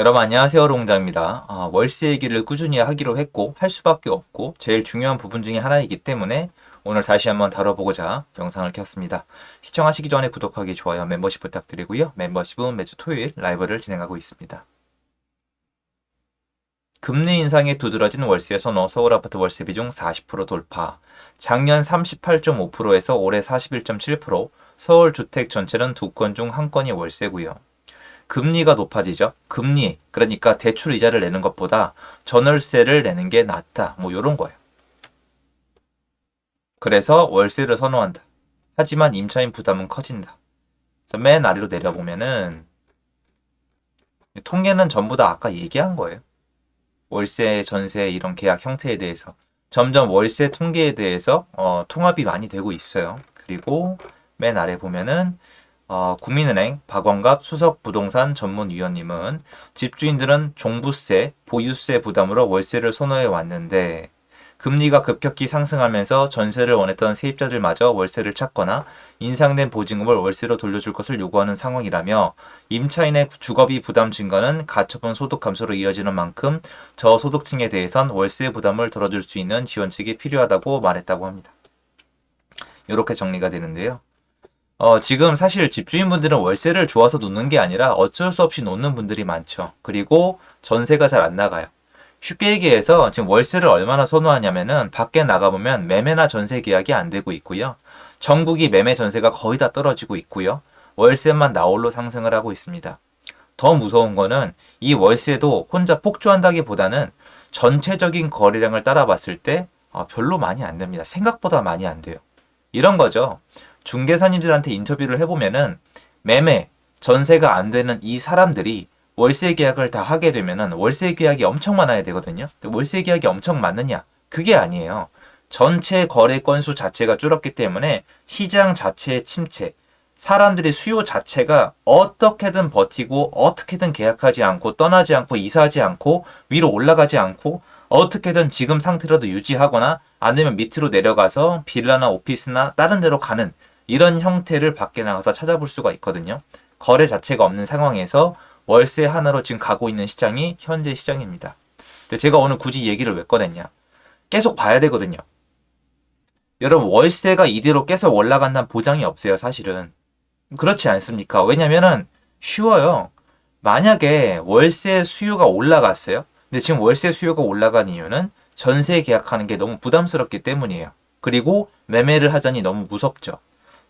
여러분 안녕하세요, 롱장입니다. 월세 얘기를 꾸준히 하기로 했고 할 수밖에 없고 제일 중요한 부분 중에 하나이기 때문에 오늘 다시 한번 다뤄보고자 영상을 켰습니다. 시청하시기 전에 구독하기, 좋아요, 멤버십 부탁드리고요. 멤버십은 매주 토요일 라이브를 진행하고 있습니다. 금리 인상에 두드러진 월세 선호, 서울 아파트 월세 비중 40% 돌파. 작년 38.5%에서 올해 41.7%, 서울 주택 전체는 두 건 중 한 건이 월세고요. 금리가 높아지죠. 금리, 그러니까 대출 이자를 내는 것보다 전월세를 내는 게 낫다. 뭐 이런 거예요. 그래서 월세를 선호한다. 하지만 임차인 부담은 커진다. 그래서 맨 아래로 내려보면은 통계는 전부 다 아까 얘기한 거예요. 월세, 전세 이런 계약 형태에 대해서 점점 월세 통계에 대해서 통합이 많이 되고 있어요. 그리고 맨 아래 보면은 국민은행 박원갑 수석부동산 전문위원님은 집주인들은 종부세, 보유세 부담으로 월세를 선호해 왔는데 금리가 급격히 상승하면서 전세를 원했던 세입자들마저 월세를 찾거나 인상된 보증금을 월세로 돌려줄 것을 요구하는 상황이라며 임차인의 주거비 부담 증가는 가처분 소득 감소로 이어지는 만큼 저소득층에 대해선 월세 부담을 덜어줄 수 있는 지원책이 필요하다고 말했다고 합니다. 이렇게 정리가 되는데요. 지금 사실 집주인분들은 월세를 좋아서 놓는 게 아니라 어쩔 수 없이 놓는 분들이 많죠. 그리고 전세가 잘 안 나가요. 쉽게 얘기해서 지금 월세를 얼마나 선호하냐면은 밖에 나가보면 매매나 전세 계약이 안 되고 있고요. 전국이 매매 전세가 거의 다 떨어지고 있고요. 월세만 나홀로 상승을 하고 있습니다. 더 무서운 거는 이 월세도 혼자 폭주한다기보다는 전체적인 거래량을 따라봤을 때 별로 많이 안 됩니다. 생각보다 많이 안 돼요. 이런 거죠. 중개사님들한테 인터뷰를 해보면은 매매, 전세가 안 되는 이 사람들이 월세 계약을 다 하게 되면은 월세 계약이 엄청 많아야 되거든요. 월세 계약이 엄청 많느냐? 그게 아니에요. 전체 거래 건수 자체가 줄었기 때문에 시장 자체의 침체, 사람들의 수요 자체가 어떻게든 버티고 어떻게든 계약하지 않고 떠나지 않고 이사하지 않고 위로 올라가지 않고 어떻게든 지금 상태라도 유지하거나 아니면 밑으로 내려가서 빌라나 오피스나 다른 데로 가는 이런 형태를 밖에 나가서 찾아볼 수가 있거든요. 거래 자체가 없는 상황에서 월세 하나로 지금 가고 있는 시장이 현재 시장입니다. 근데 제가 오늘 굳이 얘기를 왜 꺼냈냐? 계속 봐야 되거든요. 여러분 월세가 이대로 계속 올라간다는 보장이 없어요, 사실은. 그렇지 않습니까? 왜냐면은 쉬워요. 만약에 월세 수요가 올라갔어요. 근데 지금 월세 수요가 올라간 이유는 전세 계약하는 게 너무 부담스럽기 때문이에요. 그리고 매매를 하자니 너무 무섭죠.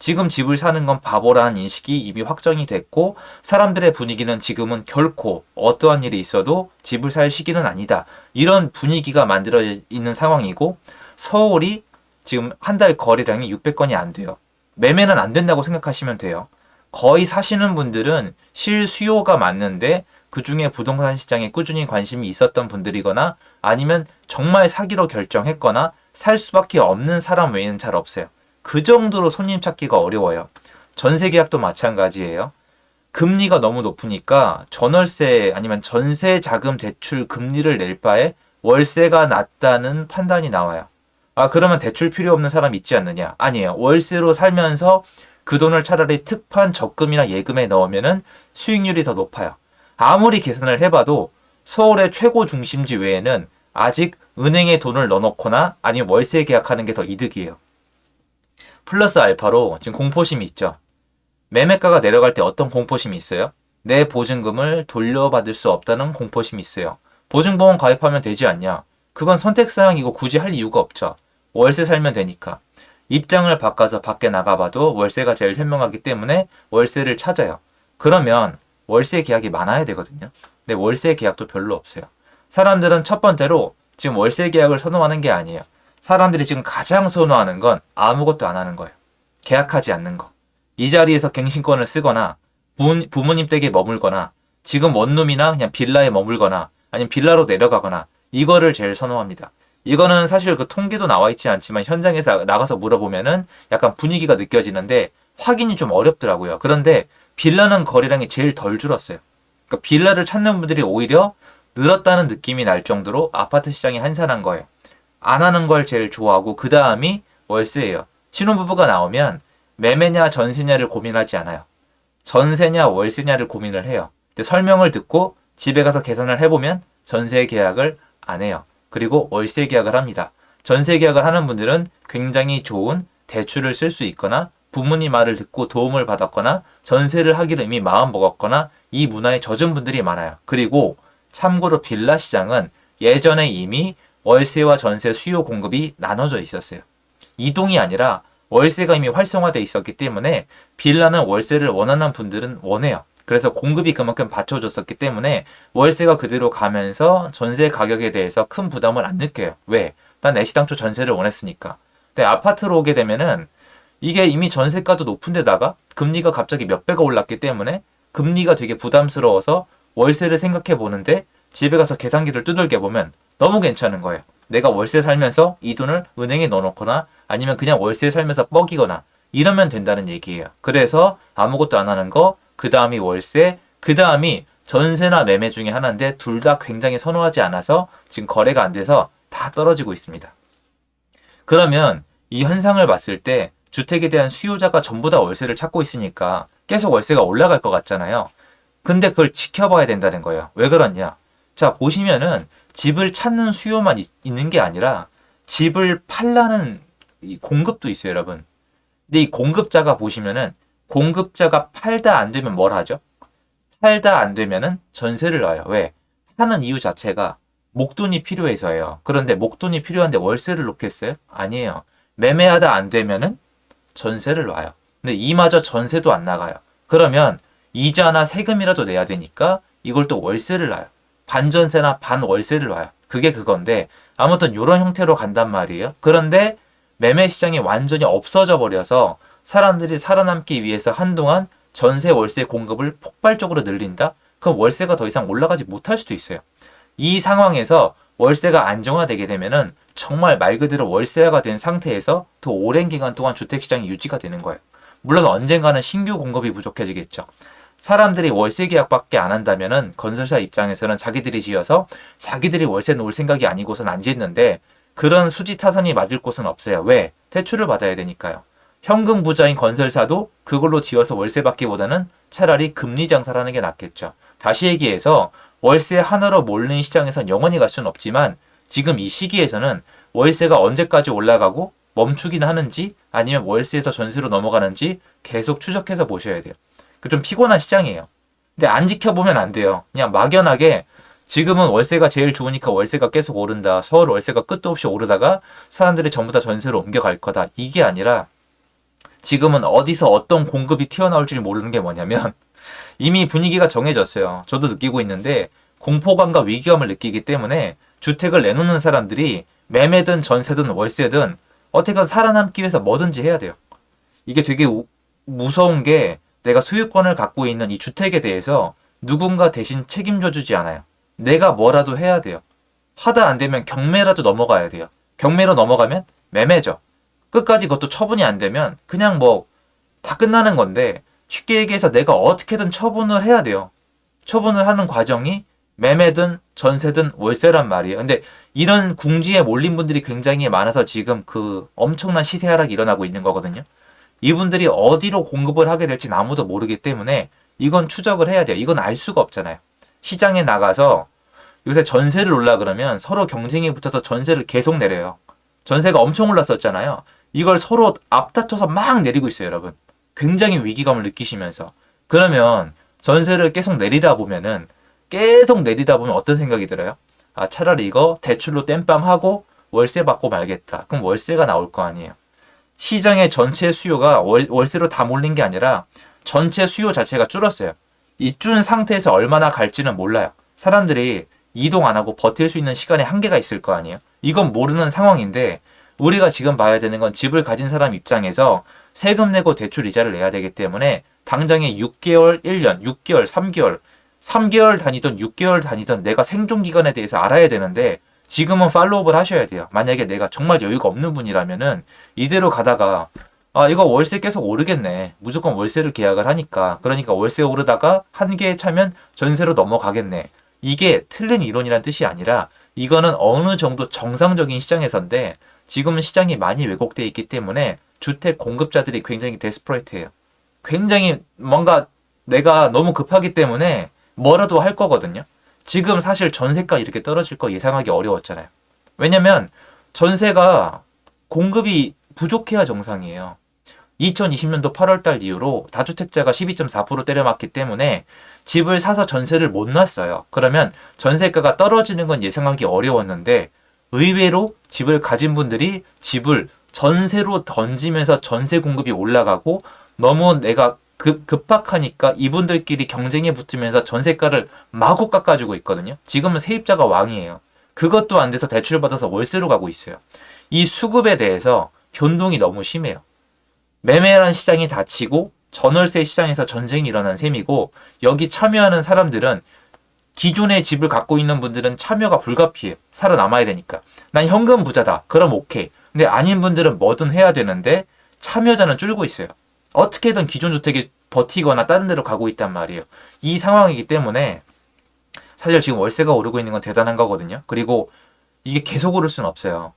지금 집을 사는 건 바보라는 인식이 이미 확정이 됐고 사람들의 분위기는 지금은 결코 어떠한 일이 있어도 집을 살 시기는 아니다. 이런 분위기가 만들어 있는 상황이고 서울이 지금 한 달 거래량이 600건이 안 돼요. 매매는 안 된다고 생각하시면 돼요. 거의 사시는 분들은 실수요가 맞는데 그 중에 부동산 시장에 꾸준히 관심이 있었던 분들이거나 아니면 정말 사기로 결정했거나 살 수밖에 없는 사람 외에는 잘 없어요. 그 정도로 손님 찾기가 어려워요. 전세 계약도 마찬가지예요. 금리가 너무 높으니까 전월세 아니면 전세 자금 대출 금리를 낼 바에 월세가 낫다는 판단이 나와요. 그러면 대출 필요 없는 사람 있지 않느냐? 아니에요. 월세로 살면서 그 돈을 차라리 특판 적금이나 예금에 넣으면은 수익률이 더 높아요. 아무리 계산을 해봐도 서울의 최고 중심지 외에는 아직 은행에 돈을 넣어놓거나 아니면 월세 계약하는 게 더 이득이에요. 플러스 알파로 지금 공포심이 있죠. 매매가가 내려갈 때 어떤 공포심이 있어요? 내 보증금을 돌려받을 수 없다는 공포심이 있어요. 보증보험 가입하면 되지 않냐? 그건 선택사항이고 굳이 할 이유가 없죠. 월세 살면 되니까. 입장을 바꿔서 밖에 나가봐도 월세가 제일 현명하기 때문에 월세를 찾아요. 그러면 월세 계약이 많아야 되거든요. 근데 월세 계약도 별로 없어요. 사람들은 첫 번째로 지금 월세 계약을 선호하는 게 아니에요. 사람들이 지금 가장 선호하는 건 아무것도 안 하는 거예요. 계약하지 않는 거. 이 자리에서 갱신권을 쓰거나 부모님 댁에 머물거나 지금 원룸이나 그냥 빌라에 머물거나 아니면 빌라로 내려가거나 이거를 제일 선호합니다. 이거는 사실 그 통계도 나와 있지 않지만 현장에서 나가서 물어보면은 약간 분위기가 느껴지는데 확인이 좀 어렵더라고요. 그런데 빌라는 거래량이 제일 덜 줄었어요. 그러니까 빌라를 찾는 분들이 오히려 늘었다는 느낌이 날 정도로 아파트 시장이 한산한 거예요. 안 하는 걸 제일 좋아하고 그 다음이 월세예요. 신혼부부가 나오면 매매냐 전세냐를 고민하지 않아요. 전세냐 월세냐를 고민을 해요. 근데 설명을 듣고 집에 가서 계산을 해보면 전세 계약을 안 해요. 그리고 월세 계약을 합니다. 전세 계약을 하는 분들은 굉장히 좋은 대출을 쓸 수 있거나 부모님 말을 듣고 도움을 받았거나 전세를 하기로 이미 마음 먹었거나 이 문화에 젖은 분들이 많아요. 그리고 참고로 빌라 시장은 예전에 이미 월세와 전세 수요 공급이 나눠져 있었어요. 이동이 아니라 월세가 이미 활성화되어 있었기 때문에 빌라는 월세를 원하는 분들은 원해요. 그래서 공급이 그만큼 받쳐줬었기 때문에 월세가 그대로 가면서 전세 가격에 대해서 큰 부담을 안 느껴요. 왜? 난 애시당초 전세를 원했으니까. 근데 아파트로 오게 되면은 이게 이미 전세가도 높은데다가 금리가 갑자기 몇 배가 올랐기 때문에 금리가 되게 부담스러워서 월세를 생각해 보는데 집에 가서 계산기를 두들겨 보면 너무 괜찮은 거예요. 내가 월세 살면서 이 돈을 은행에 넣어놓거나 아니면 그냥 월세 살면서 뻐기거나 이러면 된다는 얘기예요. 그래서 아무것도 안 하는 거, 그 다음이 월세, 그 다음이 전세나 매매 중에 하나인데 둘 다 굉장히 선호하지 않아서 지금 거래가 안 돼서 다 떨어지고 있습니다. 그러면 이 현상을 봤을 때 주택에 대한 수요자가 전부 다 월세를 찾고 있으니까 계속 월세가 올라갈 것 같잖아요. 근데 그걸 지켜봐야 된다는 거예요. 왜 그러냐? 자, 보시면은 집을 찾는 수요만 있는 게 아니라 집을 팔라는 이 공급도 있어요, 여러분. 근데 이 공급자가 보시면은 공급자가 팔다 안 되면 뭘 하죠? 팔다 안 되면은 전세를 놔요. 왜? 파는 이유 자체가 목돈이 필요해서예요. 그런데 목돈이 필요한데 월세를 놓겠어요? 아니에요. 매매하다 안 되면은 전세를 놔요. 근데 이마저 전세도 안 나가요. 그러면 이자나 세금이라도 내야 되니까 이걸 또 월세를 놔요. 반전세나 반월세를 놔요. 그게 그건데 아무튼 이런 형태로 간단 말이에요. 그런데 매매 시장이 완전히 없어져 버려서 사람들이 살아남기 위해서 한동안 전세 월세 공급을 폭발적으로 늘린다? 그럼 월세가 더 이상 올라가지 못할 수도 있어요. 이 상황에서 월세가 안정화되게 되면은 정말 말 그대로 월세화가 된 상태에서 더 오랜 기간 동안 주택시장이 유지가 되는 거예요. 물론 언젠가는 신규 공급이 부족해지겠죠. 사람들이 월세 계약밖에 안 한다면은 건설사 입장에서는 자기들이 지어서 자기들이 월세 놓을 생각이 아니고선 안 짓는데 그런 수지타산이 맞을 곳은 없어요. 왜? 대출을 받아야 되니까요. 현금 부자인 건설사도 그걸로 지어서 월세 받기보다는 차라리 금리 장사를 하는 게 낫겠죠. 다시 얘기해서 월세 하나로 몰린 시장에선 영원히 갈 수는 없지만 지금 이 시기에서는 월세가 언제까지 올라가고 멈추긴 하는지 아니면 월세에서 전세로 넘어가는지 계속 추적해서 보셔야 돼요. 좀 피곤한 시장이에요. 근데 안 지켜보면 안 돼요. 그냥 막연하게 지금은 월세가 제일 좋으니까 월세가 계속 오른다. 서울 월세가 끝도 없이 오르다가 사람들이 전부 다 전세로 옮겨갈 거다. 이게 아니라 지금은 어디서 어떤 공급이 튀어나올지 모르는 게 뭐냐면 이미 분위기가 정해졌어요. 저도 느끼고 있는데 공포감과 위기감을 느끼기 때문에 주택을 내놓는 사람들이 매매든 전세든 월세든 어떻게든 살아남기 위해서 뭐든지 해야 돼요. 이게 되게 무서운 게 내가 소유권을 갖고 있는 이 주택에 대해서 누군가 대신 책임져 주지 않아요. 내가 뭐라도 해야 돼요. 하다 안 되면 경매라도 넘어가야 돼요. 경매로 넘어가면 매매죠. 끝까지 그것도 처분이 안 되면 그냥 뭐 다 끝나는 건데 쉽게 얘기해서 내가 어떻게든 처분을 해야 돼요. 처분을 하는 과정이 매매든 전세든 월세란 말이에요. 근데 이런 궁지에 몰린 분들이 굉장히 많아서 지금 그 엄청난 시세 하락이 일어나고 있는 거거든요. 이분들이 어디로 공급을 하게 될지 아무도 모르기 때문에 이건 추적을 해야 돼요. 이건 알 수가 없잖아요. 시장에 나가서 요새 전세를 올라 그러면 서로 경쟁이 붙어서 전세를 계속 내려요. 전세가 엄청 올랐었잖아요. 이걸 서로 앞다퉈서 막 내리고 있어요, 여러분. 굉장히 위기감을 느끼시면서. 그러면 전세를 계속 내리다 보면 어떤 생각이 들어요? 아, 차라리 이거 대출로 땜빵하고 월세 받고 말겠다. 그럼 월세가 나올 거 아니에요. 시장의 전체 수요가 월세로 다 몰린 게 아니라 전체 수요 자체가 줄었어요. 이 준 상태에서 얼마나 갈지는 몰라요. 사람들이 이동 안 하고 버틸 수 있는 시간에 한계가 있을 거 아니에요. 이건 모르는 상황인데 우리가 지금 봐야 되는 건 집을 가진 사람 입장에서 세금 내고 대출 이자를 내야 되기 때문에 당장에 6개월, 1년, 6개월, 3개월, 3개월 단위든 6개월 단위든 내가 생존 기간에 대해서 알아야 되는데 지금은 팔로우업을 하셔야 돼요. 만약에 내가 정말 여유가 없는 분이라면은 이대로 가다가 아, 이거 월세 계속 오르겠네. 무조건 월세를 계약을 하니까. 그러니까 월세 오르다가 한계에 차면 전세로 넘어가겠네. 이게 틀린 이론이란 뜻이 아니라 이거는 어느 정도 정상적인 시장에서인데 지금은 시장이 많이 왜곡되어 있기 때문에 주택 공급자들이 굉장히 데스퍼레이트해요. 굉장히 뭔가 내가 너무 급하기 때문에 뭐라도 할 거거든요. 지금 사실 전세가 이렇게 떨어질 거 예상하기 어려웠잖아요. 왜냐면 전세가 공급이 부족해야 정상이에요. 2020년도 8월달 이후로 다주택자가 12.4% 때려맞기 때문에 집을 사서 전세를 못 놨어요. 그러면 전세가가 떨어지는 건 예상하기 어려웠는데 의외로 집을 가진 분들이 집을 전세로 던지면서 전세 공급이 올라가고 너무 내가 급박하니까 이분들끼리 경쟁에 붙으면서 전세가를 마구 깎아주고 있거든요. 지금은 세입자가 왕이에요. 그것도 안 돼서 대출받아서 월세로 가고 있어요. 이 수급에 대해서 변동이 너무 심해요. 매매란 시장이 닫히고 전월세 시장에서 전쟁이 일어난 셈이고 여기 참여하는 사람들은 기존의 집을 갖고 있는 분들은 참여가 불가피해요. 살아남아야 되니까. 난 현금 부자다. 그럼 오케이. 근데 아닌 분들은 뭐든 해야 되는데 참여자는 줄고 있어요. 어떻게든 기존 주택이 버티거나 다른 데로 가고 있단 말이에요. 이 상황이기 때문에 사실 지금 월세가 오르고 있는 건 대단한 거거든요. 그리고 이게 계속 오를 수는 없어요.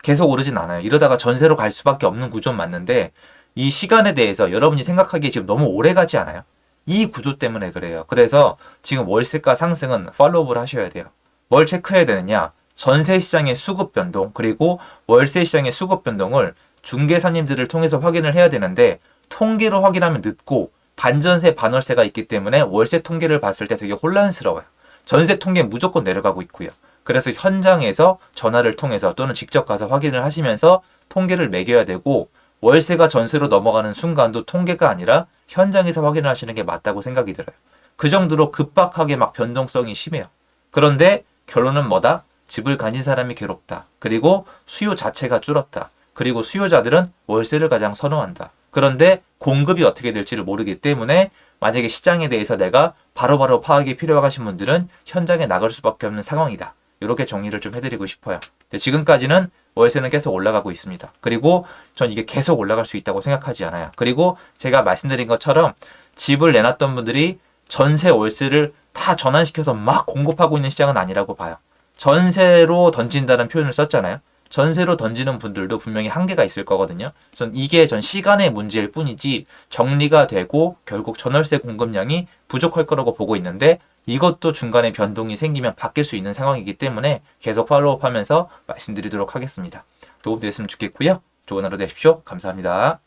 계속 오르진 않아요. 이러다가 전세로 갈 수밖에 없는 구조는 맞는데 이 시간에 대해서 여러분이 생각하기에 지금 너무 오래 가지 않아요? 이 구조 때문에 그래요. 그래서 지금 월세가 상승은 팔로우를 하셔야 돼요. 뭘 체크해야 되느냐? 전세 시장의 수급 변동 그리고 월세 시장의 수급 변동을 중개사님들을 통해서 확인을 해야 되는데 통계로 확인하면 늦고 반전세 반월세가 있기 때문에 월세 통계를 봤을 때 되게 혼란스러워요. 전세 통계 무조건 내려가고 있고요. 그래서 현장에서 전화를 통해서 또는 직접 가서 확인을 하시면서 통계를 매겨야 되고 월세가 전세로 넘어가는 순간도 통계가 아니라 현장에서 확인을 하시는 게 맞다고 생각이 들어요. 그 정도로 급박하게 막 변동성이 심해요. 그런데 결론은 뭐다? 집을 가진 사람이 괴롭다. 그리고 수요 자체가 줄었다. 그리고 수요자들은 월세를 가장 선호한다. 그런데 공급이 어떻게 될지를 모르기 때문에 만약에 시장에 대해서 내가 바로바로 파악이 필요하신 분들은 현장에 나갈 수밖에 없는 상황이다. 이렇게 정리를 좀 해드리고 싶어요. 지금까지는 월세는 계속 올라가고 있습니다. 그리고 전 이게 계속 올라갈 수 있다고 생각하지 않아요. 그리고 제가 말씀드린 것처럼 집을 내놨던 분들이 전세 월세를 다 전환시켜서 막 공급하고 있는 시장은 아니라고 봐요. 전세로 던진다는 표현을 썼잖아요. 전세로 던지는 분들도 분명히 한계가 있을 거거든요. 그래서 이게 전 시간의 문제일 뿐이지 정리가 되고 결국 전월세 공급량이 부족할 거라고 보고 있는데 이것도 중간에 변동이 생기면 바뀔 수 있는 상황이기 때문에 계속 팔로우하면서 말씀드리도록 하겠습니다. 도움됐으면 좋겠고요. 좋은 하루 되십시오. 감사합니다.